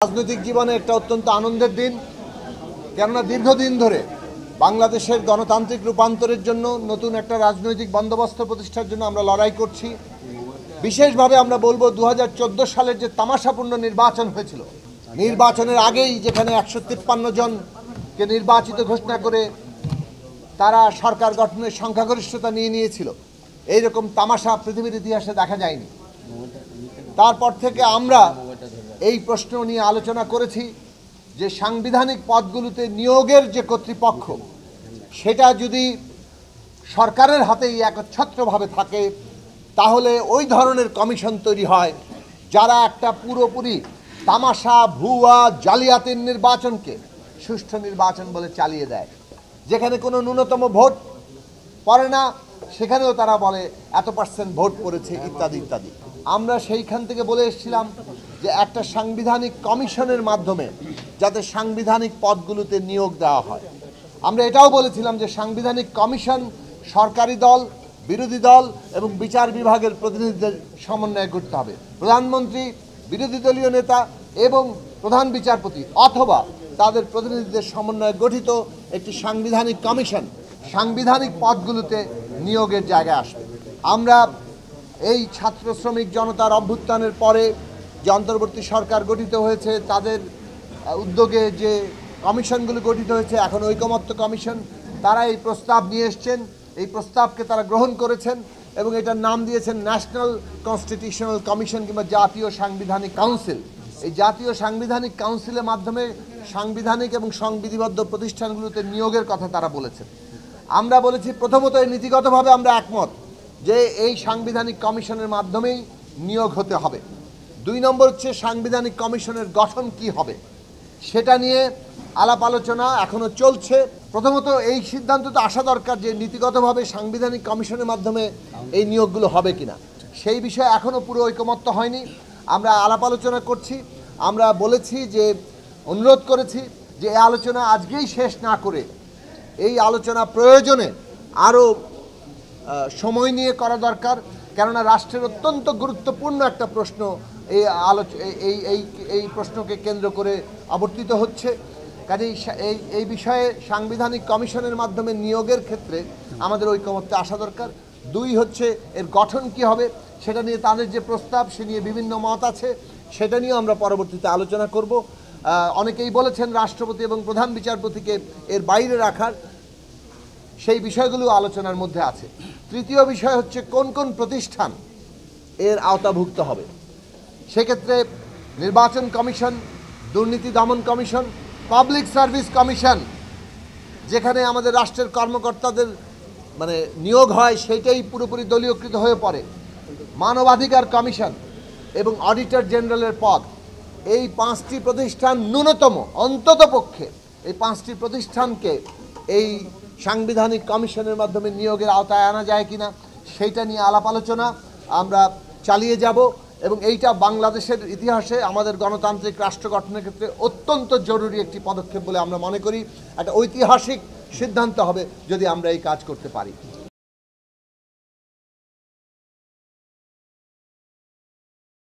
রাজনৈতিক জীবনে একটা অত্যন্ত আনন্দের দিন, কেননা দীর্ঘদিন ধরে বাংলাদেশের গণতান্ত্রিক রূপান্তরের জন্য নতুন একটা রাজনৈতিক বন্দোবস্ত প্রতিষ্ঠার জন্য আমরা লড়াই করছি। বিশেষভাবে আমরা বলবো 2014 সালের যে তামাশাপূর্ণ নির্বাচন হয়েছিল, নির্বাচনের আগেই যেখানে 153 জনকে নির্বাচিত ঘোষণা করে তারা সরকার গঠনের সংখ্যাগরিষ্ঠতা নিয়ে নিয়েছিল, এইরকম তামাশা পৃথিবীর ইতিহাসে দেখা যায়নি। তারপর থেকে আমরা এই প্রশ্ন নিয়ে আলোচনা করেছি যে সাংবিধানিক পদগুলোতে নিয়োগের যে কর্তৃপক্ষ, সেটা যদি সরকারের হাতেই একচ্ছত্রভাবে থাকে, তাহলে ওই ধরনের কমিশন তৈরি হয় যারা একটা পুরোপুরি তামাশা, ভুয়া, জালিয়াতির নির্বাচনকে সুষ্ঠু নির্বাচন বলে চালিয়ে দেয়। যেখানে কোনো ন্যূনতম ভোট পড়ে না, সেখানেও তারা বলে এত % ভোট পড়েছে ইত্যাদি ইত্যাদি। আমরা সেইখান থেকে বলে এসেছিলাম যে একটা সাংবিধানিক কমিশনের মাধ্যমে যাতে সাংবিধানিক পদগুলোতে নিয়োগ দেওয়া হয়। আমরা এটাও বলেছিলাম যে সাংবিধানিক কমিশন সরকারি দল, বিরোধী দল এবং বিচার বিভাগের প্রতিনিধিদের সমন্বয় করতে হবে। প্রধানমন্ত্রী, বিরোধী দলীয় নেতা এবং প্রধান বিচারপতি অথবা তাদের প্রতিনিধিদের সমন্বয়ে গঠিত একটি সাংবিধানিক কমিশন সাংবিধানিক পদগুলোতে নিয়োগের জায়গায় আসবে। আমরা এই ছাত্র শ্রমিক জনতার অভ্যুত্থানের পরে যে অন্তর্বর্তী সরকার গঠিত হয়েছে, তাদের উদ্যোগে যে কমিশনগুলো গঠিত হয়েছে, এখন ঐকমত্য কমিশন, তারা এই প্রস্তাব নিয়ে এসছেন। এই প্রস্তাবকে তারা গ্রহণ করেছেন এবং এটার নাম দিয়েছেন ন্যাশনাল কনস্টিটিউশনাল কমিশন কিংবা জাতীয় সাংবিধানিক কাউন্সিল। এই জাতীয় সাংবিধানিক কাউন্সিলের মাধ্যমে সাংবিধানিক এবং সংবিধিবদ্ধ প্রতিষ্ঠানগুলোতে নিয়োগের কথা তারা বলেছেন। আমরা বলেছি প্রথমত এই নীতিগতভাবে আমরা একমত যে এই সাংবিধানিক কমিশনের মাধ্যমেই নিয়োগ হতে হবে। 2 নম্বর হচ্ছে সাংবিধানিক কমিশনের গঠন কি হবে, সেটা নিয়ে আলাপ আলোচনা এখনও চলছে। প্রথমত এই সিদ্ধান্ত তো আসা দরকার যে নীতিগতভাবে সাংবিধানিক কমিশনের মাধ্যমে এই নিয়োগগুলো হবে কিনা, সেই বিষয়ে এখনও পুরো ঐকমত্য হয়নি। আমরা আলাপ আলোচনা করছি। আমরা বলেছি যে অনুরোধ করেছি যে এই আলোচনা আজকেই শেষ না করে এই আলোচনা প্রয়োজনে আরও সময় নিয়ে করা দরকার, কেননা রাষ্ট্রের অত্যন্ত গুরুত্বপূর্ণ একটা প্রশ্ন এই প্রশ্নকে কেন্দ্র করে আবর্তিত হচ্ছে। কাজেই এই বিষয়ে সাংবিধানিক কমিশনের মাধ্যমে নিয়োগের ক্ষেত্রে আমাদের ঐকমত্যে আসা দরকার। 2 হচ্ছে এর গঠন কি হবে, সেটা নিয়ে তাদের যে প্রস্তাব, সে নিয়ে বিভিন্ন মত আছে, সেটা নিয়েও আমরা পরবর্তীতে আলোচনা করব। অনেকেই বলেছেন রাষ্ট্রপতি এবং প্রধান বিচারপতিকে এর বাইরে রাখার, সেই বিষয়গুলো আলোচনার মধ্যে আছে। 3য় বিষয় হচ্ছে কোন কোন প্রতিষ্ঠান এর আওতাভুক্ত হবে। সেক্ষেত্রে নির্বাচন কমিশন, দুর্নীতি দমন কমিশন, পাবলিক সার্ভিস কমিশন, যেখানে আমাদের রাষ্ট্রের কর্মকর্তাদের নিয়োগ হয় সেইটাই পুরোপুরি দলীয়কৃত হয়ে পড়ে, মানবাধিকার কমিশন এবং অডিটর জেনারেলের পদ। এই 5টি প্রতিষ্ঠান ন্যূনতম, অন্ততপক্ষে এই 5টি প্রতিষ্ঠানকে এই সাংবিধানিক কমিশনের মাধ্যমে নিয়োগের আওতায় আনা যায় কিনা, সেইটা নিয়ে আলাপ আলোচনা আমরা চালিয়ে যাব। এবং এইটা বাংলাদেশের ইতিহাসে আমাদের গণতান্ত্রিক রাষ্ট্র গঠনের ক্ষেত্রে অত্যন্ত জরুরি একটি পদক্ষেপ বলে আমরা মনে করি। একটা ঐতিহাসিক সিদ্ধান্ত হবে যদি আমরা এই কাজ করতে পারি।